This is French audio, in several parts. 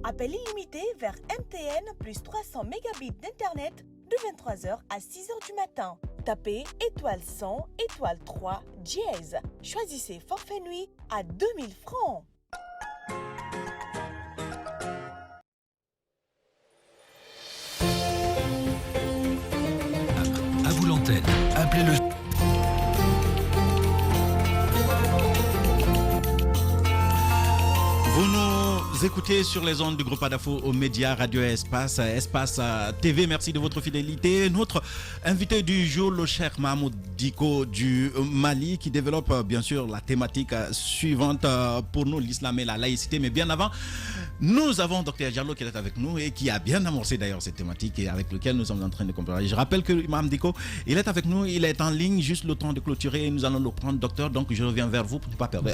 Appel illimité vers MTN plus 300 mégabits d'internet de 23h à 6h du matin. Tapez étoile 100, étoile 3, dièse. Choisissez forfait nuit à 2000 francs. À vous l'antenne. Appelez le... Vous nous écoutez sur les ondes du groupe Adafo aux médias Radio Espace, Espace TV. Merci de votre fidélité. Notre invité du jour, le Cheikh Mahmoud Dicko du Mali, qui développe bien sûr la thématique suivante pour nous, l'islam et la laïcité. Mais bien avant, nous avons Dr Diallo qui est avec nous et qui a bien amorcé d'ailleurs cette thématique et avec lequel nous sommes en train de comparer. Je rappelle que Imam Dicko, il est avec nous, il est en ligne, juste le temps de clôturer et nous allons le prendre, docteur. Donc je reviens vers vous pour ne pas perdre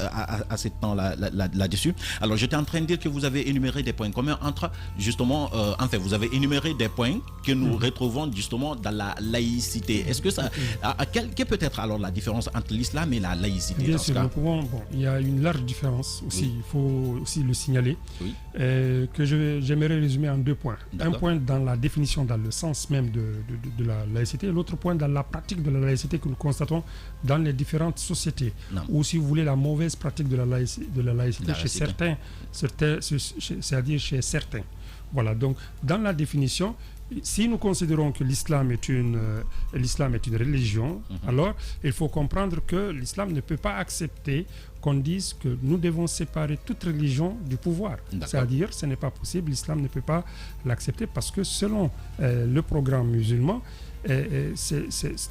assez de temps là-dessus. Alors j'étais en train de dire que vous avez énuméré des points communs entre justement, vous avez énuméré des points que nous retrouvons justement dans la laïcité. Est-ce que ça, quelle peut être alors la différence entre l'islam et la laïcité? Bien sûr, il y a une large différence aussi, il faut aussi le signaler, que j'aimerais résumer en 2 points. Un point dans la définition, dans le sens même de la laïcité, et l'autre point dans la pratique de la laïcité que nous constatons dans les différentes sociétés, ou si vous voulez la mauvaise pratique de la laïcité chez certains, c'est-à-dire chez certains. Voilà, donc dans la définition, si nous considérons que l'islam est une religion, alors il faut comprendre que l'islam ne peut pas accepter qu'on dise que nous devons séparer toute religion du pouvoir. C'est-à-dire, ce n'est pas possible, l'islam ne peut pas l'accepter parce que selon le programme musulman,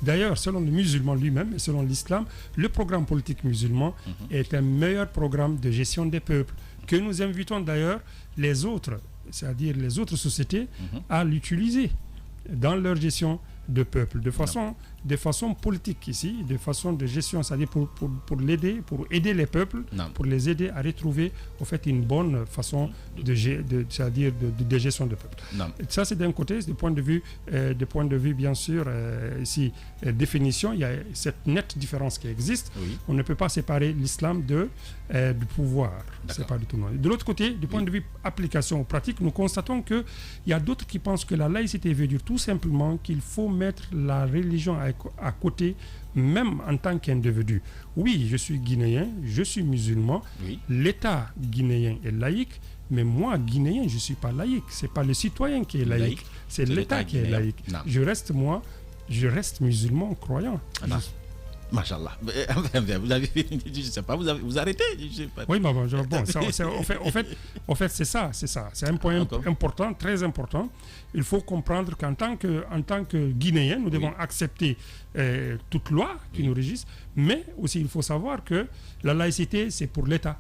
d'ailleurs, selon le musulman lui-même et selon l'islam, le programme politique musulman est un meilleur programme de gestion des peuples que nous invitons d'ailleurs les autres, c'est-à-dire les autres sociétés, à l'utiliser dans leur gestion de peuple, de façon politique ici, de façon de gestion, c'est-à-dire pour aider les peuples, pour les aider à retrouver au fait une bonne façon de gestion de peuple. Ça c'est d'un côté, du point de vue bien sûr, ici, définition, il y a cette nette différence qui existe. On ne peut pas séparer l'islam du pouvoir. C'est pas du tout non. De l'autre côté, du point de vue application pratique, nous constatons qu'il y a d'autres qui pensent que la laïcité veut dire tout simplement qu'il faut mettre la religion à côté, même en tant qu'individu. Oui, je suis guinéen, je suis musulman, l'État guinéen est laïque, mais moi, guinéen, je ne suis pas laïque. Ce n'est pas le citoyen qui est laïque, c'est l'État qui est laïque. Je reste musulman, croyant. Machallah. Vous avez, je ne sais pas, vous arrêtez. Oui, mais en fait, c'est ça. C'est un point important, très important. Il faut comprendre qu'en tant que Guinéen, nous devons accepter toute loi qui nous régisse, mais aussi il faut savoir que la laïcité, c'est pour l'État.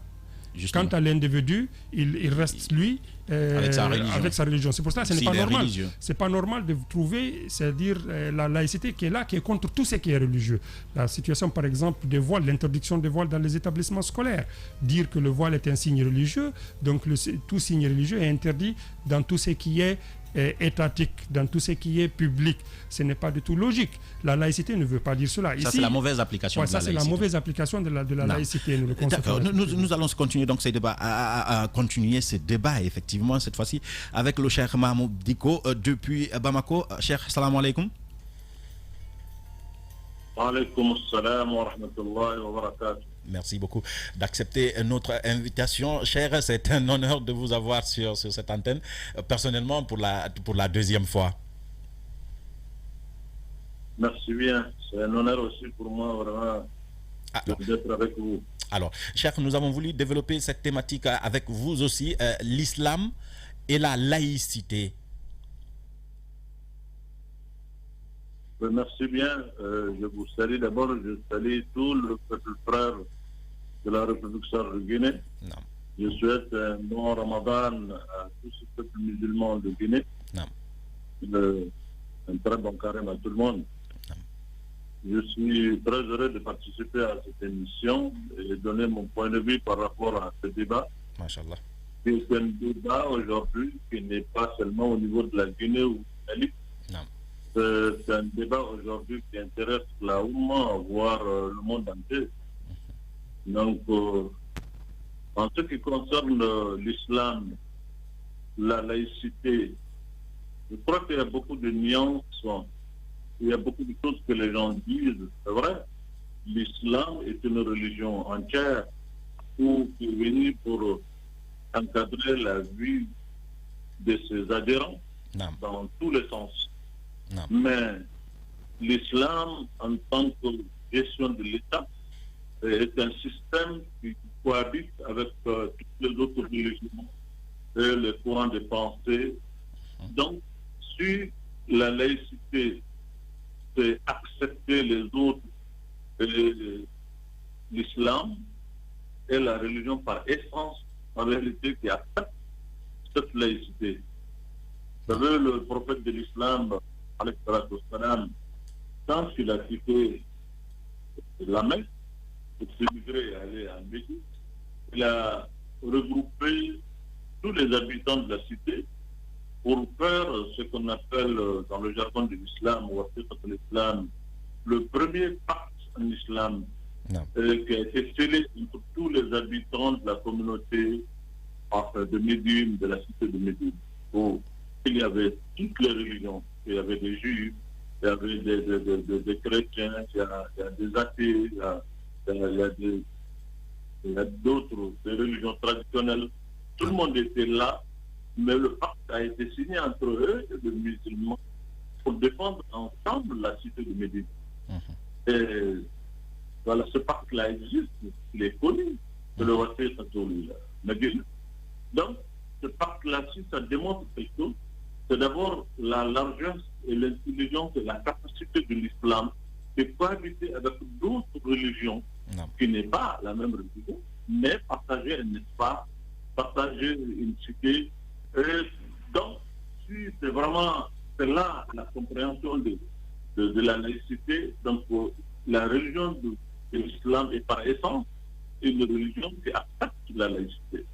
Justement. Quant à l'individu, il reste lui avec sa religion. C'est pour ça que ce n'est pas normal. C'est pas normal de trouver, c'est-à-dire la laïcité qui est là, qui est contre tout ce qui est religieux. La situation, par exemple, des voiles, l'interdiction des voiles dans les établissements scolaires. Dire que le voile est un signe religieux, donc tout signe religieux est interdit dans tout ce qui est étatique, dans tout ce qui est public. Ce n'est pas du tout logique. La laïcité ne veut pas dire cela. Ça, c'est la mauvaise application de la laïcité. Ça, c'est la mauvaise application de la laïcité. D'accord. Nous allons continuer donc ces débats, à continuer ces débats, effectivement, cette fois-ci, avec le Cheikh Mahmoud Dicko depuis Bamako. Cheikh, salam alaikum. Wa alaikum salam wa rahmatullahi wa barakatuh. Merci beaucoup d'accepter notre invitation. Cher, c'est un honneur de vous avoir sur cette antenne, personnellement pour la deuxième fois. Merci bien. C'est un honneur aussi pour moi, vraiment, d'être avec vous. Alors, cher, nous avons voulu développer cette thématique avec vous aussi, l'islam et la laïcité. Merci bien. Je vous salue d'abord. Je salue tout le peuple frère de la République de Guinée. Je souhaite un bon Ramadan à tout ce peuple musulman de Guinée. Un très bon carême à tout le monde. Je suis très heureux de participer à cette émission et donner mon point de vue par rapport à ce débat. Machallah. C'est un débat aujourd'hui qui n'est pas seulement au niveau de la Guinée ou de l'Ali. C'est un débat aujourd'hui qui intéresse la Oumma, voire le monde entier. Donc, en ce qui concerne l'islam la laïcité, je crois qu'il y a beaucoup de nuances, il y a beaucoup de choses que les gens disent, c'est vrai. L'islam est une religion entière qui est venue pour encadrer la vie de ses adhérents dans tous les sens. Mais l'islam, en tant que gestion de l'État, est un système qui cohabite avec toutes les autres religions et les courants de pensée. Donc, si la laïcité, c'est accepter les autres, l'islam est la religion par essence, en réalité, qui accepte cette laïcité. Vous savez, le prophète de l'islam, quand il a quitté la Mecque pour s'émigrer et aller en Médine, il a regroupé tous les habitants de la cité pour faire ce qu'on appelle dans le jargon de l'islam, ou de l'islam, le premier pacte en islam qui a été scellé entre tous les habitants de la communauté de Médine, de la cité de Médine, où il y avait toutes les religions. Il y avait des juifs, il y avait des chrétiens, il y a des athées, il y a d'autres, des religions traditionnelles. Tout le monde était là, mais le pacte a été signé entre eux et les musulmans pour défendre ensemble la cité de Médine. Et voilà, ce pacte-là existe, il est connu, c'est le roi Médine. Donc, ce pacte-là, si ça démontre quelque chose, c'est d'abord la largesse et l'intelligence et la capacité de l'islam de cohabiter avec d'autres religions qui n'est pas la même religion, mais partager un espace, partager une cité. Et donc, si c'est vraiment là la compréhension de la laïcité, donc la religion de l'islam est par essence une religion qui accepte la laïcité.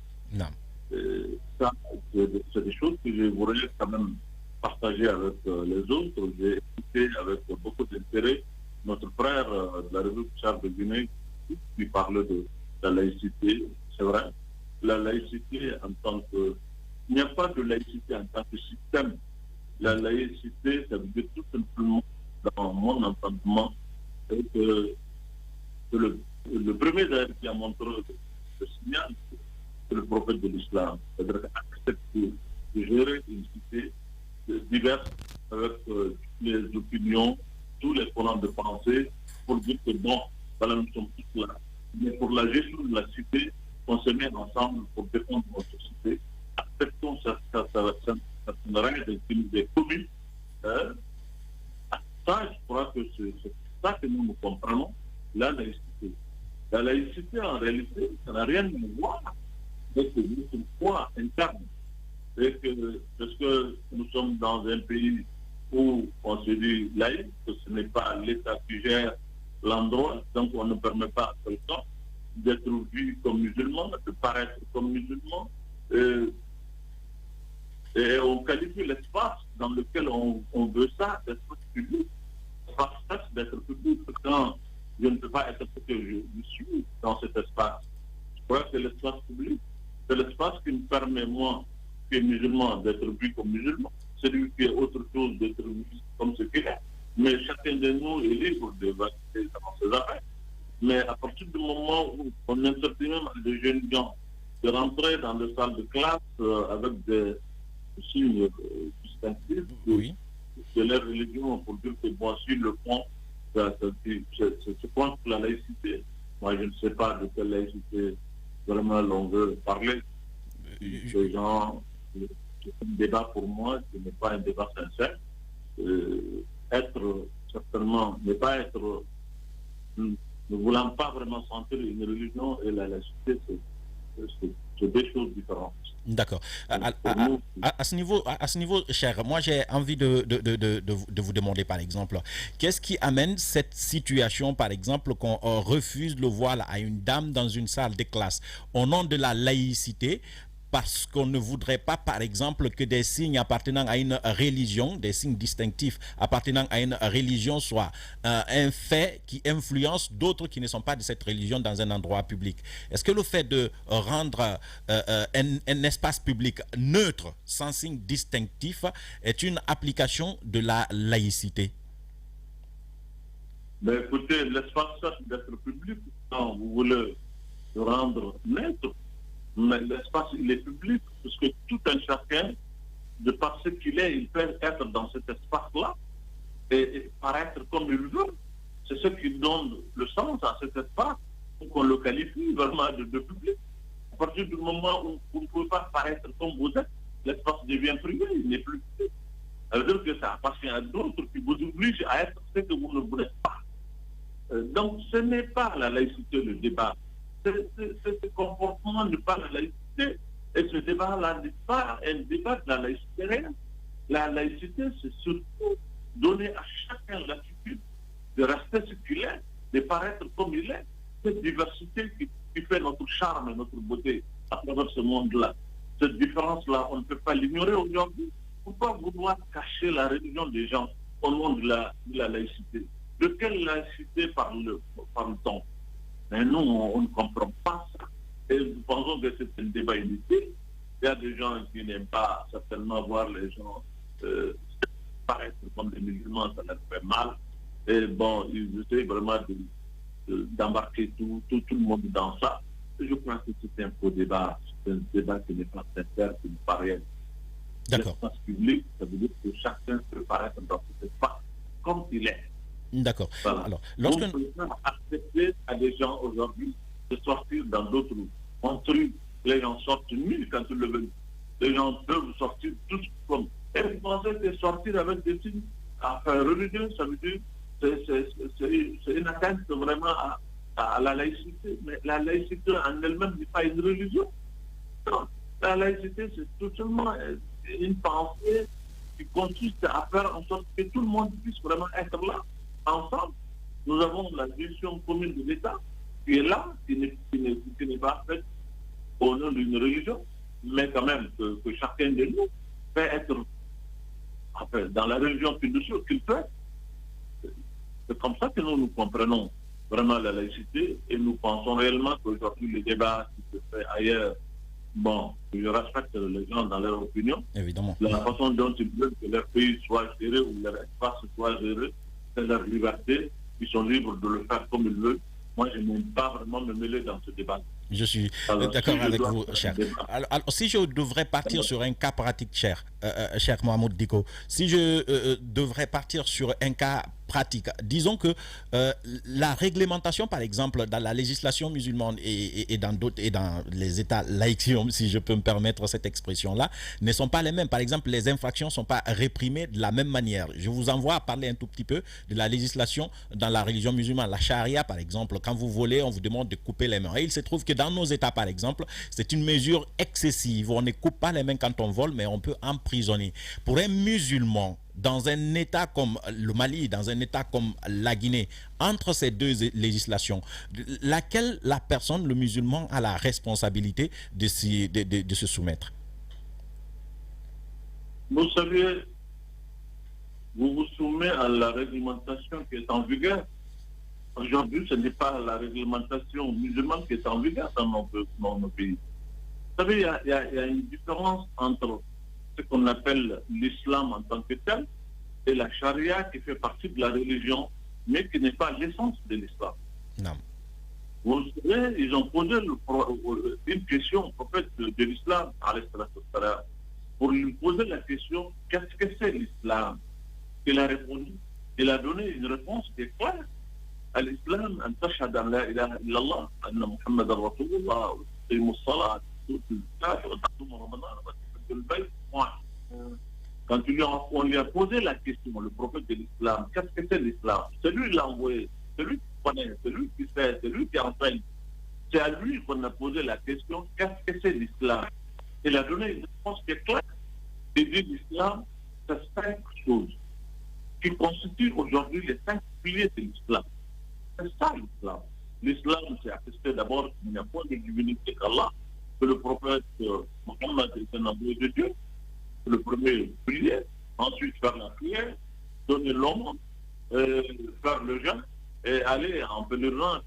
Ça, c'est des choses que je voudrais quand même partager avec les autres. J'ai écouté avec beaucoup d'intérêt notre frère de la République de Guinée qui parlait de la laïcité. C'est vrai, la laïcité en tant que... Il n'y a pas de laïcité en tant que système. La laïcité, ça veut dire tout simplement, dans mon entendement, que le premier d'ailleurs qui a montré le signal, c'est le prophète de l'islam. C'est-à-dire accepter de gérer une cité diverse avec toutes les opinions, tous les courants de pensée, pour dire que bon, voilà, nous sommes tous là. Mais pour la gestion de la cité, on se met ensemble pour défendre notre cité. Acceptons certaines règles des communes. Ça, je crois que c'est ça que nous comprenons, la laïcité. La laïcité, en réalité, ça n'a rien à voir avec notre foi interne. Parce que nous sommes dans un pays où on se dit laïque, que ce n'est pas l'État qui gère l'endroit, donc on ne permet pas à quelqu'un d'être vu comme musulman, de paraître comme musulman. Et on qualifie l'espace dans lequel on veut ça d'espace public. L'espace d'être public, quand je ne peux pas être ce que je suis dans cet espace. Je crois que l'espace public, c'est l'espace qui me permet, moi, qui est musulman, d'être vu comme musulman. Celui qui est autre chose, d'être vu comme ce qu'il est. Mais chacun de nous est libre de valider dans ses affaires. Mais à partir du moment où on interdit même à des jeunes gens de rentrer dans des salles de classe avec des signes distinctifs de leur religion pour dire que bon, si le fond, je pense que la laïcité, moi je ne sais pas de quelle laïcité vraiment l'on veut parler. Les gens, c'est un débat pour moi, ce n'est pas un débat sincère. Être certainement, ne pas être, ne voulant pas vraiment sentir une religion et la laïcité, c'est deux choses différentes. D'accord. À ce niveau, cher, moi j'ai envie de vous demander par exemple, qu'est-ce qui amène cette situation, par exemple, qu'on refuse le voile à une dame dans une salle de classe au nom de la laïcité, parce qu'on ne voudrait pas, par exemple, que des signes appartenant à une religion, des signes distinctifs appartenant à une religion soient un fait qui influence d'autres qui ne sont pas de cette religion dans un endroit public. Est-ce que le fait de rendre un espace public neutre, sans signe distinctif, est une application de la laïcité? Ben écoutez, l'espace d'être public, quand vous voulez le rendre neutre, mais l'espace, il est public, parce que tout un chacun, de par ce qu'il est, il peut être dans cet espace-là et paraître comme il veut. C'est ce qui donne le sens à cet espace, pour qu'on le qualifie vraiment de public. À partir du moment où vous ne pouvez pas paraître comme vous êtes, l'espace devient privé, il n'est plus public. Ça veut dire que ça appartient à d'autres qui vous obligent à être ce que vous ne voulez pas. Donc ce n'est pas la laïcité le débat. Ce comportement n'est pas la laïcité. Et ce débat-là n'est pas un débat de la laïcité réelle. La laïcité, c'est surtout donner à chacun l'attitude de rester ce qu'il est, de paraître comme il est. Cette diversité qui fait notre charme et notre beauté à travers ce monde-là. Cette différence-là, on ne peut pas l'ignorer aujourd'hui. Pourquoi vouloir cacher la religion des gens au nom de la laïcité? De quelle laïcité parle-t-on? Mais nous, on ne comprend pas ça. Et nous pensons que c'est un débat inutile. Il y a des gens qui n'aiment pas certainement voir les gens paraître comme des musulmans, ça leur fait mal. Et bon, ils essaient vraiment d'embarquer tout le monde dans ça. Et je crois que c'est un faux débat. C'est un débat qui n'est pas sincère, qui n'est pas réel. D'accord. L'espace public, ça veut dire que chacun peut paraître dans cet espace comme il est. D'accord. Voilà. Alors, on peut accepter à des gens aujourd'hui de sortir dans d'autres trucs. Les gens sortent nus quand ils le veulent. Les gens peuvent sortir tous comme. Et vous pensez que sortir avec des signes religieux, ça veut dire c'est une atteinte vraiment à la laïcité. Mais la laïcité en elle-même n'est pas une religion. Non. La laïcité, c'est tout simplement une pensée qui consiste à faire en sorte que tout le monde puisse vraiment être là, ensemble. Nous avons la vision commune de l'État qui est là, qui n'est pas faite au nom d'une religion, mais quand même que chacun de nous peut être dans la religion qu'il peut être. C'est comme ça que nous comprenons vraiment la laïcité et nous pensons réellement qu'aujourd'hui le débat qui se fait ailleurs, bon, je respecte les gens dans leur opinion. Évidemment. La façon dont ils veulent que leur pays soit géré ou leur espace soit géré, c'est leur liberté. Ils sont libres de le faire comme ils veulent. Moi, je n'aime pas vraiment me mêler dans ce débat. Je suis d'accord avec vous, cher. Alors, si je devrais partir sur un cas pratique, cher Mahmoud Dicko, si je devrais partir sur un cas pratique, disons que la réglementation, par exemple, dans la législation musulmane et dans d'autres, et dans les États laïcs, si je peux me permettre cette expression-là, ne sont pas les mêmes. Par exemple, les infractions ne sont pas réprimées de la même manière. Je vous envoie à parler un tout petit peu de la législation dans la religion musulmane. La charia, par exemple, quand vous volez, on vous demande de couper les mains. Et il se trouve que dans nos États, par exemple, c'est une mesure excessive. On ne coupe pas les mains quand on vole, mais on peut emprisonner. Pour un musulman, dans un État comme le Mali, dans un État comme la Guinée, entre ces deux législations, laquelle la personne, le musulman, a la responsabilité de se soumettre? Vous savez, vous vous soumettez à la réglementation qui est en vigueur. Aujourd'hui, ce n'est pas la réglementation musulmane qui est en vigueur dans nos pays. Vous savez, il y a une différence entre ce qu'on appelle l'islam en tant que tel et la charia qui fait partie de la religion, mais qui n'est pas l'essence de l'islam. Non. Vous savez, ils ont posé une question au prophète de l'islam, pour lui poser la question, qu'est-ce que c'est l'islam? Il a répondu, il a donné une réponse qui est claire. الإسلام أن تشهد أن لا إله إلا الله أن محمد رسول الله وتقيم الصلاة وتؤتي الزكاة وتصوم رمضان وتحج البيت. Quand on lui a posé la question, le prophète de l'islam, qu'est-ce que c'est l'islam? C'est lui qui l'a envoyé, c'est lui qui connaît, c'est lui qui fait, c'est lui qui enseigne. C'est à lui qu'on a posé la question, qu'est-ce que c'est l'islam? Il a donné une réponse qui est claire. Il dit l'islam, c'est 5 choses qui constituent aujourd'hui les 5 piliers de l'islam. C'est ça l'islam. L'islam, c'est attester d'abord qu'il n'y a pas de divinité qu'Allah, que le prophète Mohammed est un envoyé de Dieu. Le premier, prier, ensuite faire la prière, donner l'homme, faire le jeûne et aller en pèlerinage.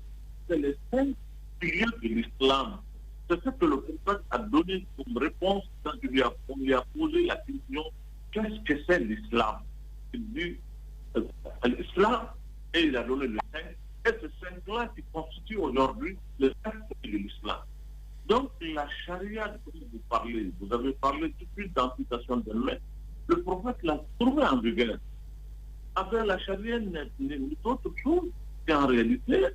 C'est les 5 piliers de l'islam. C'est ce que le prophète a donné comme réponse quand on lui a posé la question qu'est-ce que c'est l'islam? Il dit l'islam, et il a donné le 5, et ce 5-là qui constitue aujourd'hui le 5 de l'islam. Donc la charia dont vous parlez, vous avez parlé tout de suite d'amputation de main, le prophète l'a trouvé en vigueur. Après, la charia n'est autre chose qu'en réalité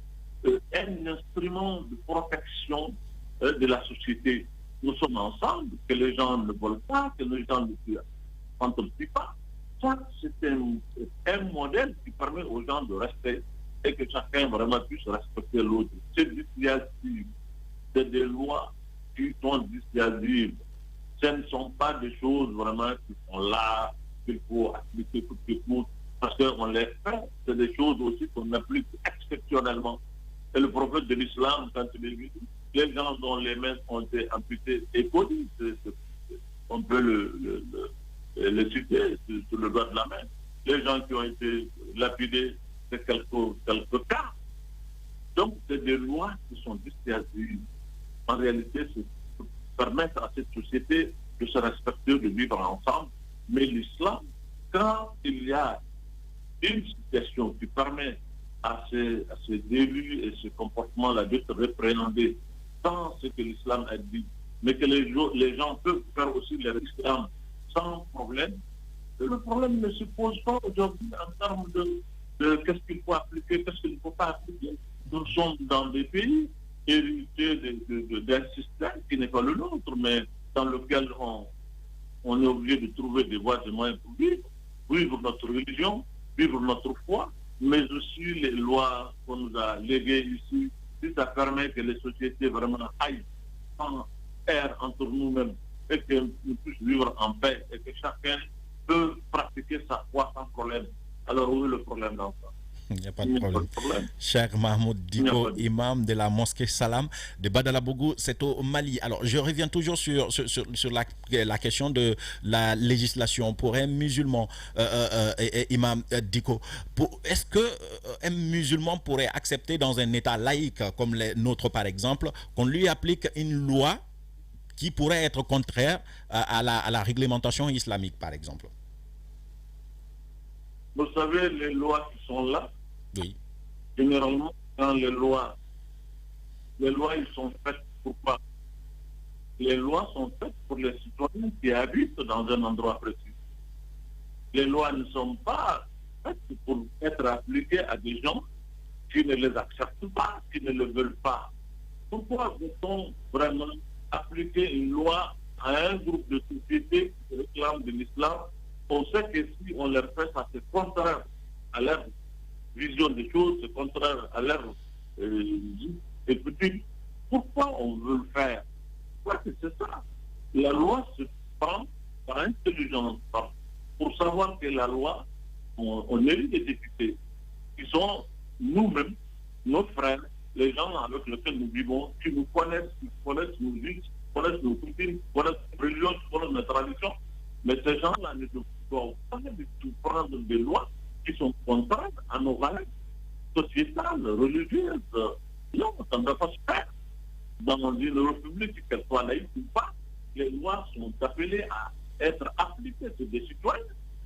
un instrument de protection de la société. Nous sommes ensemble, que les gens ne volent pas, que les gens ne s'entretuent pas. Ça, c'est un modèle qui permet aux gens de rester et que chacun vraiment puisse respecter l'autre. C'est dissuasif. C'est des lois qui sont dissuasives. Ce ne sont pas des choses vraiment qui sont là, qu'il faut appliquer tout de suite, parce qu'on les fait. C'est des choses aussi qu'on applique exceptionnellement. Et le prophète de l'islam, quand il est venu, les gens dont les mains ont été amputées et connues, on peut le citer sur le doigt de la main. Les gens qui ont été lapidés, c'est quelques cas. Donc, c'est des lois qui sont dissuasives. En réalité, c'est pour permettre à cette société de se respecter, de vivre ensemble. Mais l'islam, quand il y a une situation qui permet à ces délits et ce comportement-là d'être répréhendés dans ce que l'islam a dit, mais que les gens peuvent faire aussi leur islam sans problème, le problème ne se pose pas aujourd'hui en termes de qu'est-ce qu'il faut appliquer, qu'est-ce qu'il ne faut pas appliquer. Nous sommes dans des pays hérités d'un système qui n'est pas le nôtre, mais dans lequel on est obligé de trouver des voies et moyens pour vivre notre religion, vivre notre foi, mais aussi les lois qu'on nous a léguées ici, si ça permet que les sociétés vraiment aillent en air entre nous-mêmes et que nous puissions vivre en paix et que chacun peut pratiquer sa foi sans problème. Alors où est le problème dans ça? Il n'y a pas de problème. Cheikh Mahmoud Diko, imam de la mosquée Salam de Badalabougou, c'est au Mali. Alors, je reviens toujours sur la question de la législation pour un musulman, imam Diko. Est-ce qu'un musulman pourrait accepter dans un État laïque comme le nôtre, par exemple, qu'on lui applique une loi qui pourrait être contraire à la réglementation islamique, par exemple? Vous savez, les lois qui sont là, oui. Généralement, quand les lois, ils sont faites pour quoi? Les lois sont faites pour les citoyens qui habitent dans un endroit précis. Les lois ne sont pas faites pour être appliquées à des gens qui ne les acceptent pas, qui ne le veulent pas. Pourquoi veut-on vraiment appliquer une loi à un groupe de sociétés qui réclament de l'islam? On sait que si on leur fait ça, c'est contraire à leur vision des choses, c'est contraire à leur éthique. Pourquoi on veut le faire? Parce que c'est ça. La loi se prend par intelligence, pour savoir que la loi, on élit des députés qui sont nous-mêmes, nos frères, les gens avec lesquels nous vivons, qui nous connaissent, qui connaissent nos vies, qui connaissent nos coutumes, qui connaissent nos religions, qui connaissent nos traditions. Mais ces gens-là ne doivent pas du tout prendre des lois qui sont contraires à nos valeurs sociétales, religieuses. Non, ça ne doit pas se faire. Dans une république, qu'elle soit laïque ou pas, les lois sont appelées à être appliquées sur des citoyens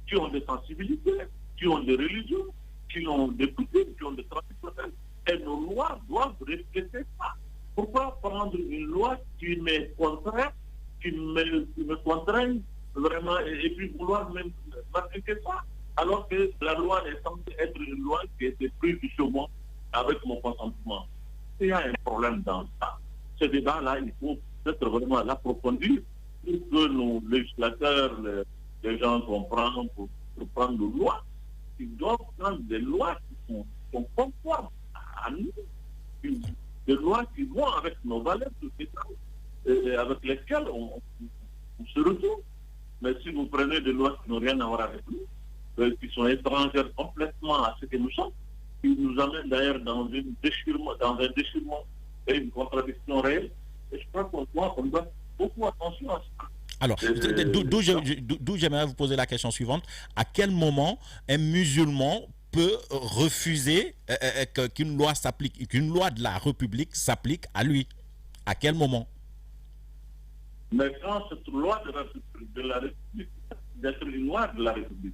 qui ont des sensibilités, qui ont des religions, qui ont des coutumes, qui ont des traditions. Et nos lois doivent respecter ça. Pourquoi prendre une loi qui m'est contraire, qui me contraigne vraiment, et puis vouloir même m'appliquer ça, alors que la loi est censée être une loi qui a été prise du second avec mon consentement? Il y a un problème dans ça. Ce débat-là, il faut peut-être vraiment l'approfondir pour que nos législateurs, les gens comprennent pour prendre des lois. Ils doivent prendre des lois qui sont conformes à nous, des lois qui vont avec nos valeurs sociétales et avec lesquelles on se retrouve. Mais si vous prenez des lois qui n'ont rien à voir avec nous, qui sont étrangères complètement à ce que nous sommes, qui nous amènent d'ailleurs dans un déchirement et une contradiction réelle, Et je crois qu'on doit beaucoup attention à ça. Alors, d'où j'aimerais vous poser la question suivante. À quel moment un musulman peut refuser qu'une loi s'applique, qu'une loi de la République s'applique à lui? À quel moment? Mais quand cette loi de la République, d'être une loi de la République,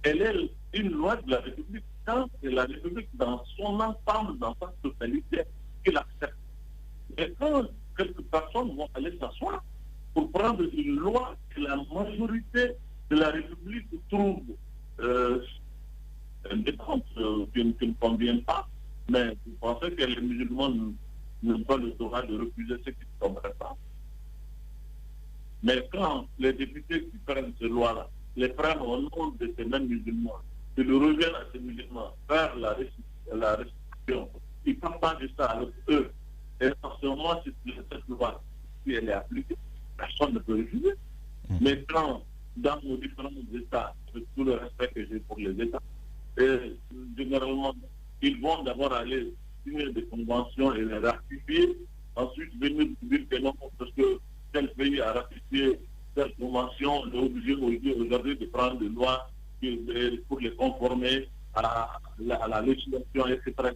elle est une loi de la République quand c'est la République dans son ensemble, dans sa totalité, qui l'accepte. Et quand quelques personnes vont aller s'asseoir pour prendre une loi que la majorité de la République trouve indépendante, qui ne convient pas, mais vous pensez que les musulmans n'ont pas le droit de refuser ce qui ne convient pas. Mais quand les députés qui prennent ces lois-là, les prennent au nom de ces mêmes musulmans, ils reviennent à ces musulmans vers la restriction, ils ne partent de ça avec eux. Et en ce moment, cette loi, si elle est appliquée, personne ne peut refuser. Mais quand, dans nos différents États, avec tout le respect que j'ai pour les États, et généralement, ils vont d'abord aller signer des conventions et les ratifier, ensuite venir dire que non, parce que tel pays a ratifié cette convention, on est obligé aujourd'hui de prendre des lois pour les conformer à la législation, etc.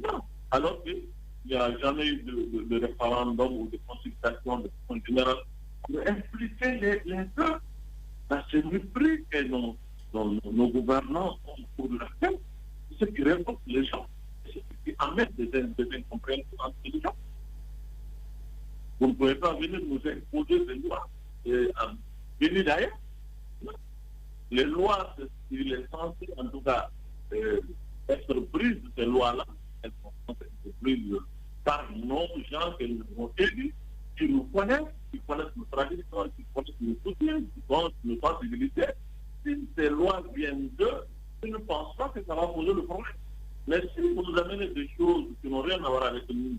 Non, alors qu'il n'y a jamais eu de référendum ou de consultation de façon générale pour impliquer les deux dans ce mépris que nos gouvernants ont pour la peine, ce qui révolte les gens, ce qui amène des incompréhensions entre les gens. Vous ne pouvez pas venir nous imposer des lois venir d'ailleurs. Les lois, il est censé en tout cas être prises, ces lois-là, elles sont censées être prises par nos gens que nous avons élus, qui nous connaissent, qui connaissent nos traditions, qui connaissent nos soutiens, qui connaissent nos sensibilités. Si ces lois viennent d'eux, je ne pense pas que ça va poser le problème. Mais si vous nous amenez des choses qui n'ont rien à voir avec nous,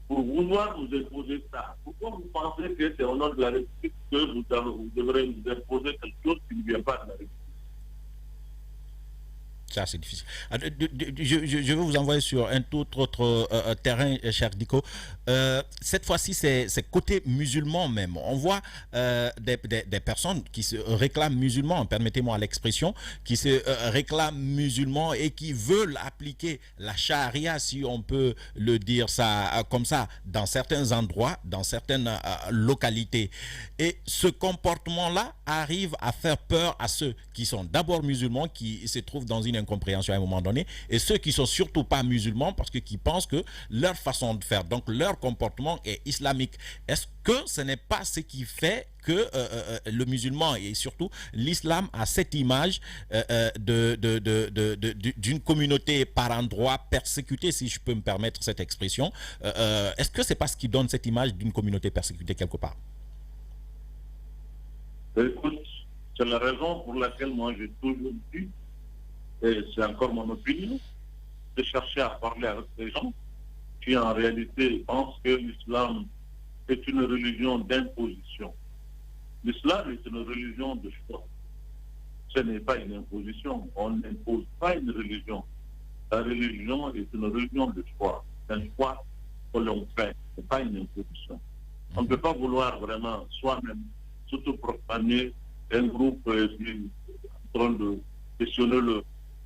pour vouloir nous imposer ça, pourquoi vous pensez que c'est au nom de la République que vous devrez nous imposer quelque chose qui ne vient pas de la République? Ça, c'est difficile. Je vais vous envoyer sur un tout autre terrain, cher Diko. Cette fois-ci, c'est côté musulman même. On voit des personnes qui se réclament musulmans, permettez-moi l'expression, qui se réclament musulmans et qui veulent appliquer la charia, si on peut le dire ça comme ça, dans certains endroits, dans certaines localités. Et ce comportement-là arrive à faire peur à ceux qui sont d'abord musulmans, qui se trouvent dans une incompréhension à un moment donné, et ceux qui sont surtout pas musulmans parce que qui pensent que leur façon de faire, donc leur comportement est islamique. Est-ce que ce n'est pas ce qui fait que le musulman et surtout l'islam a cette image d'une communauté par endroit persécutée, si je peux me permettre cette expression? Est-ce que c'est pas ce qui donne cette image d'une communauté persécutée quelque part? Écoute, c'est la raison pour laquelle moi j'ai toujours dit, et c'est encore mon opinion, de chercher à parler avec les gens qui en réalité pensent que l'islam est une religion d'imposition. L'islam est une religion de choix. Ce n'est pas une imposition. On n'impose pas une religion. La religion est une religion de choix. C'est un choix que l'on fait. Ce n'est pas une imposition. On ne peut pas vouloir vraiment soi-même s'auto-proclamer un groupe qui est en train de questionner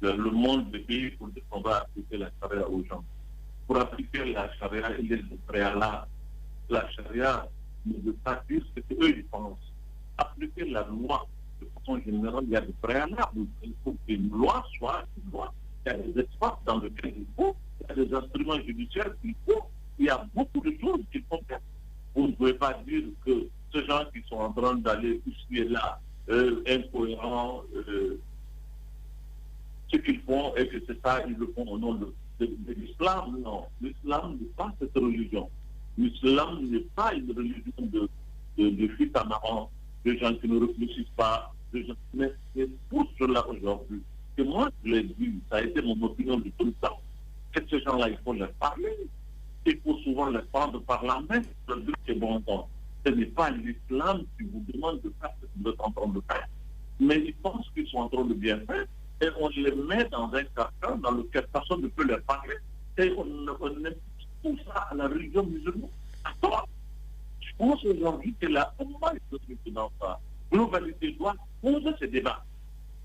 le monde des pays pour dire qu'on va appliquer la charia aux gens. Pour appliquer la charia, il est préalable. La charia ne veut pas dire ce qu'eux ils pensent. Appliquer la loi, de façon générale, il y a des préalables. Il faut qu'une loi soit une loi. Il y a des espaces dans lesquels il faut. Il y a des instruments judiciaires qu'il faut. Il y a beaucoup de choses qu'il faut faire. Vous ne pouvez pas dire que ces gens qui sont en train d'aller ici et là, incohérents, ce qu'ils font et que c'est ça, ils le font au nom de l'islam. Non, l'islam n'est pas cette religion. L'islam n'est pas une religion de fuite en avant, de gens qui ne réfléchissent pas, mais c'est pour cela aujourd'hui que moi je l'ai dit, ça a été mon opinion de tout le temps, que ces gens-là, il faut leur parler, il faut souvent les prendre par la main, leur dire que bon, ce n'est pas l'islam qui vous demande de faire ce que vous êtes en train de faire, mais ils pensent qu'ils sont en train de bien faire, et on les met dans un carcan dans lequel personne ne peut leur parler, et on tout ça à la religion musulmane. À toi, globalité doit poser ce débat.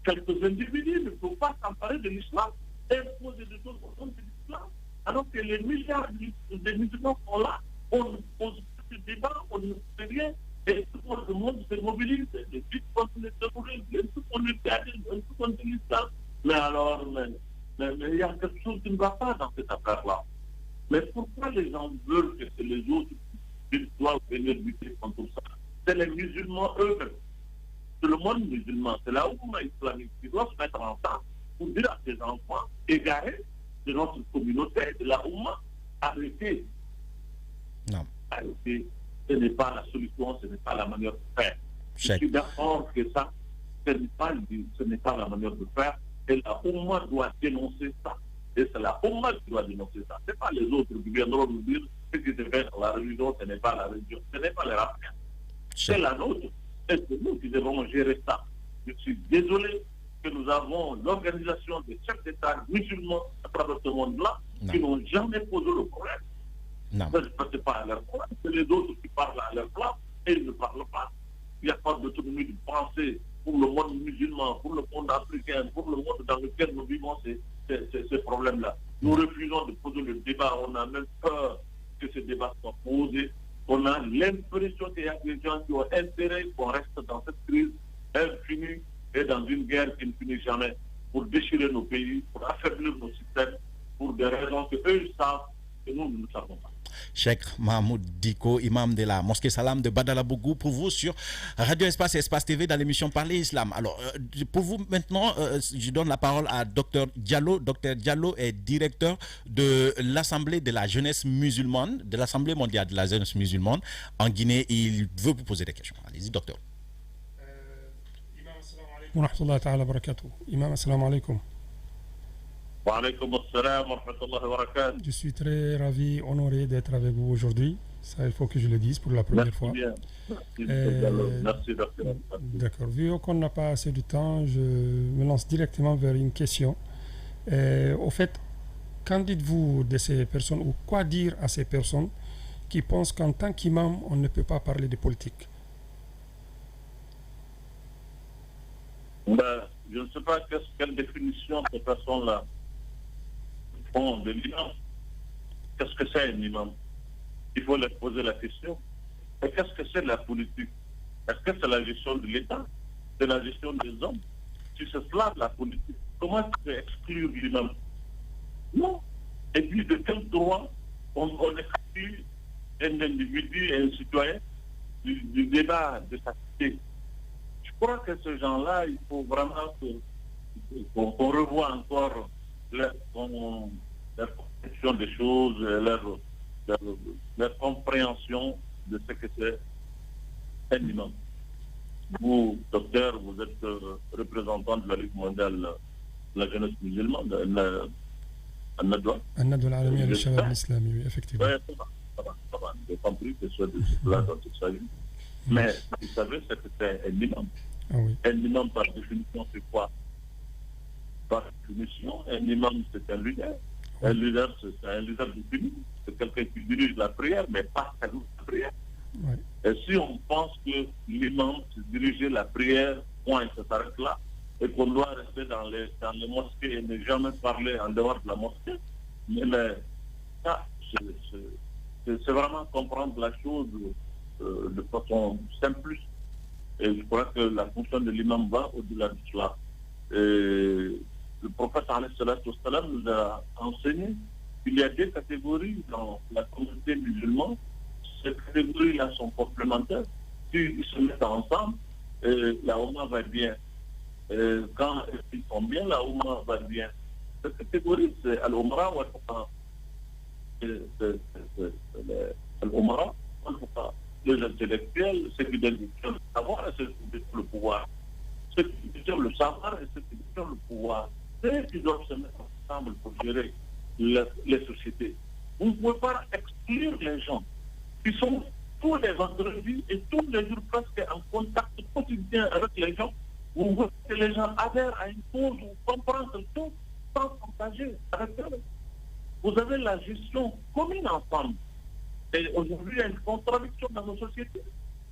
Quelques individus ne peuvent pas s'emparer de l'islam et poser des choses au nom de l'islam, alors que les milliards de musulmans sont là. On ne pose pas ce débat, on ne fait rien. Et tout le monde se mobilise, les luttes contre les terroristes, tout contre le terrorisme, tout contre l'islam. Mais alors, il y a quelque chose qui ne va pas dans cette affaire-là. Mais pourquoi les gens veulent que les autres doivent venir lutter contre ça? C'est les musulmans eux-mêmes. C'est le monde musulman, c'est la Oumma islamique qui doit se mettre ensemble pour dire à ses enfants égarés de notre communauté, de la Oumma, arrêtez. Non. Arrêtez. Ce n'est pas la solution, ce n'est pas la manière de faire. Je suis d'accord que ça, ce n'est pas la manière de faire. Et la Oumma doit dénoncer ça. Et c'est la Oumma qui doit dénoncer ça. Ce n'est pas les autres qui viendront nous dire ce qui se fait dans la religion, ce n'est pas la religion, ce n'est pas les Africains. C'est la nôtre. Et c'est nous qui devons gérer ça. Je suis désolé que nous avons l'organisation des chefs d'État musulmans à travers ce monde-là qui n'ont jamais posé le problème. Non. Ça ne passe pas à leur place. C'est les autres qui parlent à leur place et ils ne parlent pas. Il n'y a pas d'autonomie de pensée pour le monde musulman, pour le monde africain, pour le monde dans lequel nous vivons ces problèmes-là. Nous refusons de poser le débat. On a même peur que ce débat soit posé. On a l'impression qu'il y a des gens qui ont intérêt qu'on reste dans cette crise infinie et dans une guerre qui ne finit jamais pour déchirer nos pays, pour affaiblir nos systèmes, pour des raisons qu'eux savent et nous ne savons pas. Cheikh Mahmoud Dicko, imam de la mosquée Salam de Badalabougou, pour vous sur Radio Espace et Espace TV dans l'émission Parler Islam. Alors, pour vous maintenant, je donne la parole à Dr Diallo. Dr Diallo est directeur de l'Assemblée de la jeunesse musulmane, de l'Assemblée mondiale de la jeunesse musulmane en Guinée. Il veut vous poser des questions. Allez-y, docteur. Imam, assalamu alaikum wa rahmatullahi ta'ala wa barakatuh. Imam, assalamu alaikum. Je suis très ravi, honoré d'être avec vous aujourd'hui. Ça, il faut que je le dise pour la première fois. Merci, docteur. D'accord. Vu qu'on n'a pas assez de temps, je me lance directement vers une question. Au fait, qu'en dites-vous de ces personnes ou quoi dire à ces personnes qui pensent qu'en tant qu'imam, on ne peut pas parler de politique? Je ne sais pas quelle définition ces personnes-là font de l'imam. Qu'est-ce que c'est un imam? Il faut leur poser la question. Et qu'est-ce que c'est la politique? Est-ce que c'est la gestion de l'État? C'est la gestion des hommes? Si c'est cela la politique, comment est-ce qu'on peut exclure l'imam? Non. Et puis de quel droit on exclut un individu et un citoyen du débat de sa cité? Je crois que ces gens-là, il faut vraiment qu'on revoie encore leur conception des choses, leur compréhension de ce que c'est un imam. Vous, docteur, vous êtes représentant de la Ligue mondiale de la jeunesse musulmane, An-Nadwa. An-Nadwa al-Alami al-Shabab al-Islami, oui, effectivement. Oui, ça va. J'ai compris que ce soit de cela dont il s'agit. Mais vous savez ce que c'est un imam. Ah, oui. Un imam, par définition, c'est quoi? Par définition, un imam, c'est un leader. Oui. Un leader, c'est un leader du public. C'est quelqu'un qui dirige la prière, mais pas seulement la prière. Oui. Et si on pense que l'imam, c'est diriger la prière, point, ça s'arrête là, et qu'on doit rester dans les mosquées et ne jamais parler en dehors de la mosquée, mais ça, c'est vraiment comprendre la chose de façon simple. Et je crois que la fonction de l'imam va au-delà de cela. Et le prophète nous a enseigné qu'il y a deux catégories dans la communauté musulmane. Ces catégories-là sont complémentaires. S'ils se mettent ensemble, la Oumma va bien. Quand ils sont bien, la Oumma va bien. Cette catégorie, c'est Al-Umra ou Al-Umra, les intellectuels, ceux qui donnent le savoir et ceux qui donnent le pouvoir. Ceux qui donnent le savoir et ceux qui donnent le pouvoir. C'est qui doivent se mettre ensemble pour gérer les sociétés. Vous ne pouvez pas exclure les gens qui sont tous les vendredis et tous les jours presque en contact quotidien avec les gens. Vous voyez que les gens adhèrent à une cause, vous comprenez tout sans partager avec eux. Vous avez la gestion commune ensemble. Et aujourd'hui, il y a une contradiction dans nos sociétés.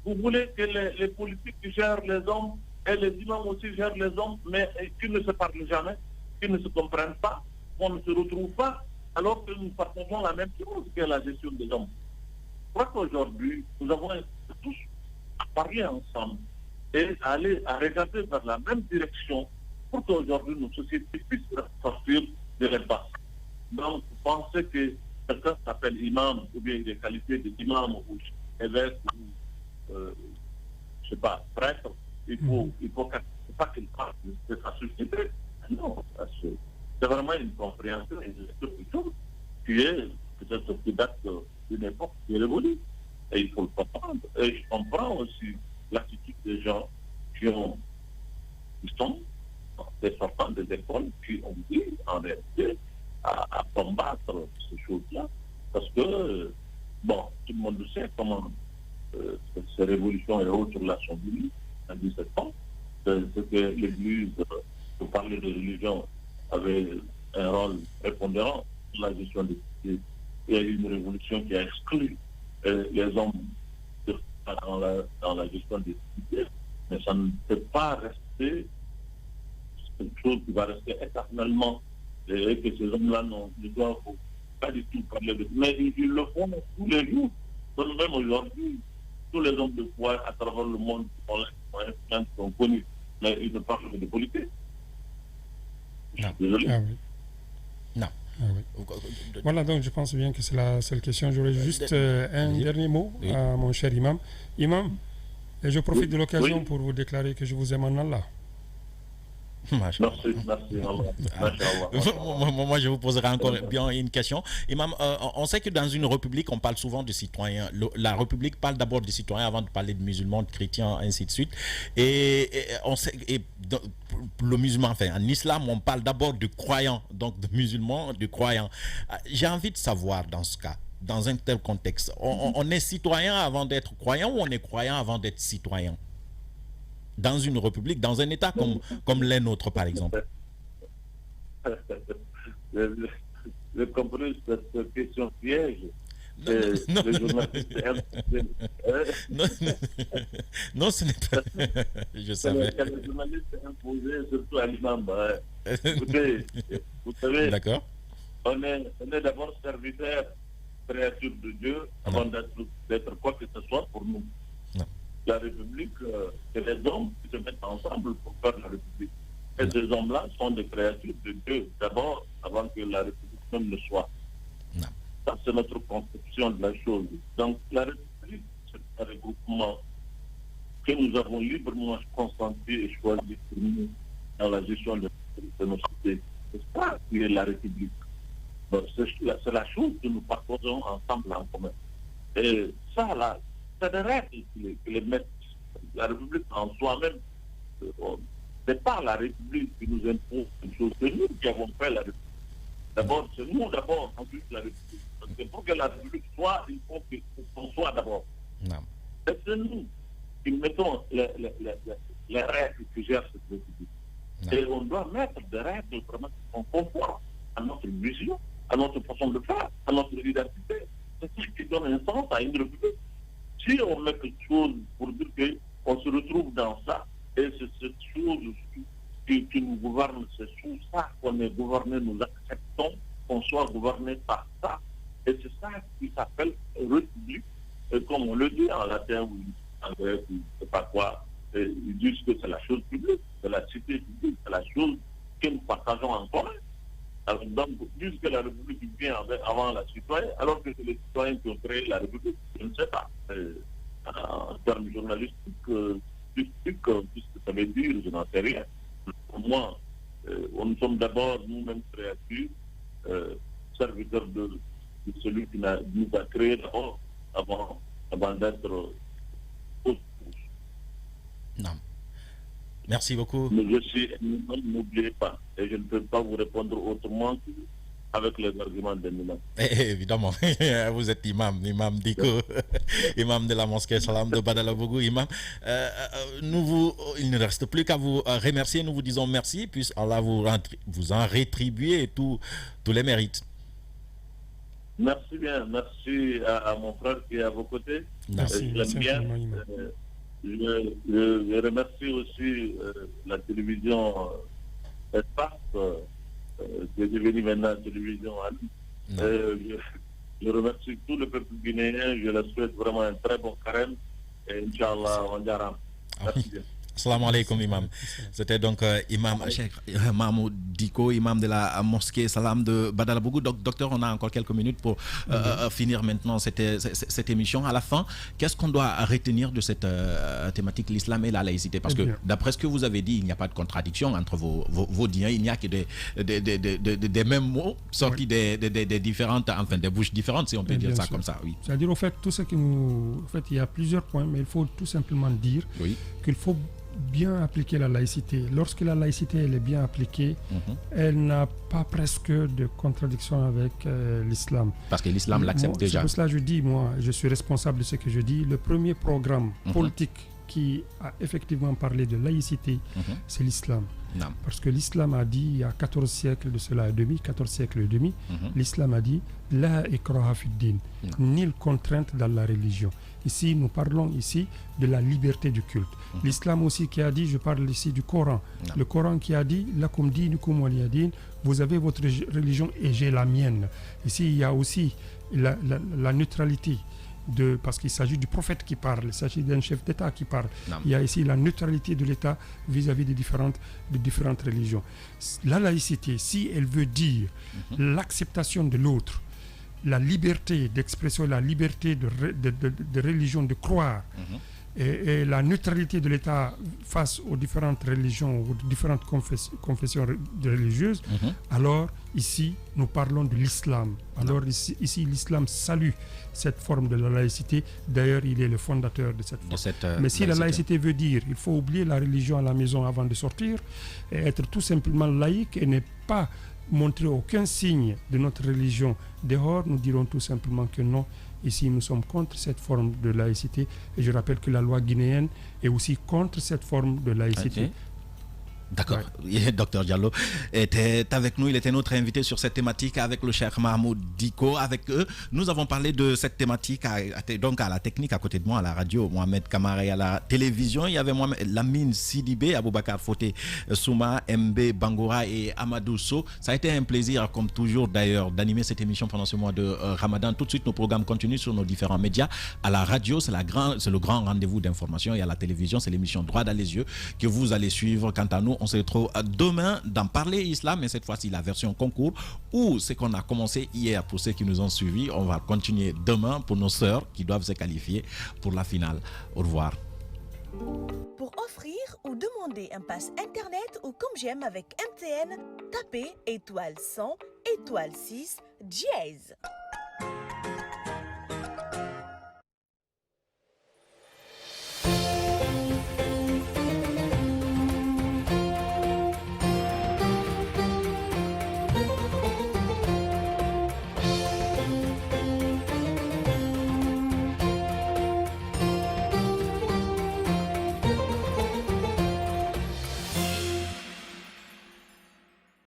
Vous voulez que les politiques gèrent les hommes et les imams aussi gèrent les hommes, mais qu'ils ne se parlent jamais, qu'ils ne se comprennent pas, qu'on ne se retrouve pas, alors que nous partageons la même chose que la gestion des hommes. Je crois qu'aujourd'hui, nous avons tous à parler ensemble et à regarder vers la même direction pour qu'aujourd'hui nos sociétés puissent sortir de l'impasse. Donc, penser que quelqu'un s'appelle imam ou bien des qualités d'imam ou évêque ou, je sais pas, prêtre, il faut pas qu'il parle de sa société. Non, c'est vraiment une compréhension et une lecture qui est peut-être qui date d'une époque qui est révolue. Et il faut le comprendre. Et je comprends aussi l'attitude des gens qui sont des sortants des écoles qui ont dit en réalité à combattre ces choses-là. Parce que, bon, tout le monde sait comment ces révolutions et autres là sont venues en 17 ans. C'est que l'Église, pour parler de religion, avait un rôle prépondérant dans la gestion des cités. Il y a eu une révolution qui a exclu les hommes dans la gestion des cités, mais ça ne peut pas rester quelque chose qui va rester éternellement et que ces hommes-là ne doivent pas du tout parler de... Mais ils le font tous les jours. Même aujourd'hui, tous les hommes de pouvoir à travers le monde sont connus, mais ils ne parlent que de politique. Non. Désolé. Ah oui. Non. Ah oui. Voilà, donc je pense bien que c'est la seule question. J'aurais juste un dernier mot à mon cher imam. Imam, et je profite de l'occasion pour vous déclarer que je vous aime en Allah. Merci. Moi, je vous poserai encore bien une question. Imam, on sait que dans une république, on parle souvent de citoyens. La république parle d'abord des citoyens avant de parler de musulmans, de chrétiens, ainsi de suite. Et on sait, le musulman, enfin, en islam, on parle d'abord de croyants, donc de musulmans, de croyants. J'ai envie de savoir dans ce cas, dans un tel contexte, on est citoyen avant d'être croyant ou on est croyant avant d'être citoyen? Dans une république, dans un État comme les nôtres, par exemple. J'ai compris cette question piège. Non, ce n'est pas... Je savais. Le journaliste imposé surtout à l'imam. Écoutez, vous savez, d'accord. On est d'abord serviteur, créature de Dieu, avant d'être quoi que ce soit pour nous. Non. La République, c'est les hommes qui se mettent ensemble pour faire la République. Et ces hommes-là sont des créatures de Dieu, d'abord, avant que la République même ne soit. Non. Ça, c'est notre conception de la chose. Donc, la République, c'est un regroupement que nous avons librement consenti et choisi pour nous dans la gestion de nos sociétés. C'est ça qui est la République. C'est la chose que nous partageons ensemble en commun. Et ça, là, c'est des règles qui les mettent. La République en soi-même, c'est pas la République qui nous impose une chose. C'est nous qui avons fait la République. D'abord, c'est nous d'abord, ensuite la République. Parce que pour que la République soit, il faut qu'on soit d'abord. Et c'est nous qui mettons les règles qui gèrent cette République. Non. Et on doit mettre des règles vraiment qui sont conformes à notre vision, à notre façon de faire, à notre identité. C'est ce qui donne un sens à une République. Si on met quelque chose pour dire qu'on se retrouve dans ça, et c'est cette chose qui nous gouverne, c'est sous ça qu'on est gouverné, nous acceptons qu'on soit gouverné par ça. Et c'est ça qui s'appelle République. Et comme on le dit en latin ou en grec, ou je ne sais pas quoi, ils disent que c'est la chose publique, c'est la cité publique, c'est la chose que nous partageons en commun. Alors, donc, puisque la République vient avant la citoyenne, alors que c'est les citoyens qui ont créé la République, je ne sais pas. En termes journalistiques, qu'est-ce que ça veut dire, je n'en sais rien. Pour moi, nous sommes d'abord nous-mêmes créatures, serviteurs de celui qui nous a créés d'abord, avant d'être Non. Merci beaucoup. Mais je suis, n'oubliez pas, et je ne peux pas vous répondre autrement qu'avec les arguments des imams. Évidemment, vous êtes imam Diko, imam de la mosquée Salam de Badalabougou, imam. Il ne reste plus qu'à vous remercier. Nous vous disons merci, puis Allah vous en rétribuer tous les mérites. Merci bien. Merci à mon frère qui est à vos côtés. Merci. Je l'aime bien. Je remercie aussi la télévision Espace, qui est devenue maintenant télévision Anne. Je remercie tout le peuple guinéen. Je leur souhaite vraiment un très bon carême. Et Inch'Allah, on dira. Merci bien. Salam alaikum, imam. C'était donc imam Cheikh Mahmoud Diko, imam de la mosquée Salam de Badalabougou. Docteur, on a encore quelques minutes pour finir maintenant cette émission. À la fin, qu'est-ce qu'on doit retenir de cette thématique, l'islam et la laïcité? Parce que d'après ce que vous avez dit, il n'y a pas de contradiction entre vos dires. Il n'y a que des mêmes mots sortis des différentes, enfin des bouches différentes, si on peut dire ça comme ça. Oui. C'est-à-dire, au fait, tout ce qui nous... En fait, il y a plusieurs points, mais il faut tout simplement dire qu'il faut bien appliquer la laïcité. Lorsque la laïcité elle est bien appliquée, elle n'a pas presque de contradiction avec l'islam. Parce que l'islam l'accepte déjà. C'est pour cela que je dis, moi, je suis responsable de ce que je dis. Le premier programme politique qui a effectivement parlé de laïcité, c'est l'islam. Parce que l'islam a dit, il y a 14 siècles de cela et demi, 14 siècles et demi, l'islam a dit « La ikraha fid din », nulle contrainte dans la religion. Ici, nous parlons ici de la liberté du culte. L'islam aussi qui a dit, je parle ici du Coran. Le Coran qui a dit, lakum dinukum waliya din, vous avez votre religion et j'ai la mienne. Ici, il y a aussi la neutralité. Parce qu'il s'agit du prophète qui parle, il s'agit d'un chef d'État qui parle. Il y a ici la neutralité de l'État vis-à-vis des différentes religions. La laïcité, si elle veut dire l'acceptation de l'autre, la liberté d'expression, la liberté de religion, de croire, et la neutralité de l'État face aux différentes religions, aux différentes confessions religieuses, alors ici, nous parlons de l'islam. Alors ici, l'islam salue cette forme de la laïcité. D'ailleurs, il est le fondateur de cette forme. Mais si la laïcité veut dire il faut oublier la religion à la maison avant de sortir, et être tout simplement laïque et ne pas montrer aucun signe de notre religion dehors, nous dirons tout simplement que non. Ici, nous sommes contre cette forme de laïcité. Et je rappelle que la loi guinéenne est aussi contre cette forme de laïcité. D'accord. Docteur Diallo était avec nous. Il était notre invité sur cette thématique avec le Cheikh Mahmoud Diko. Avec eux, nous avons parlé de cette thématique donc à la technique à côté de moi, à la radio, Mohamed Kamara, et à la télévision. Il y avait Lamine Sidibé, Aboubakar Foté Souma, MB Bangora et Amadou So. Ça a été un plaisir, comme toujours d'ailleurs, d'animer cette émission pendant ce mois de Ramadan. Tout de suite, nos programmes continuent sur nos différents médias. À la radio, c'est le grand rendez-vous d'information. Et à la télévision, c'est l'émission Droit dans les yeux que vous allez suivre. Quant à nous, on se retrouve demain dans Parler Islam, mais cette fois-ci la version concours, ou ce qu'on a commencé hier pour ceux qui nous ont suivis. On va continuer demain pour nos sœurs qui doivent se qualifier pour la finale. Au revoir. Pour offrir ou demander un pass internet ou comme j'aime avec MTN, tapez étoile 100 étoile 6 dièse.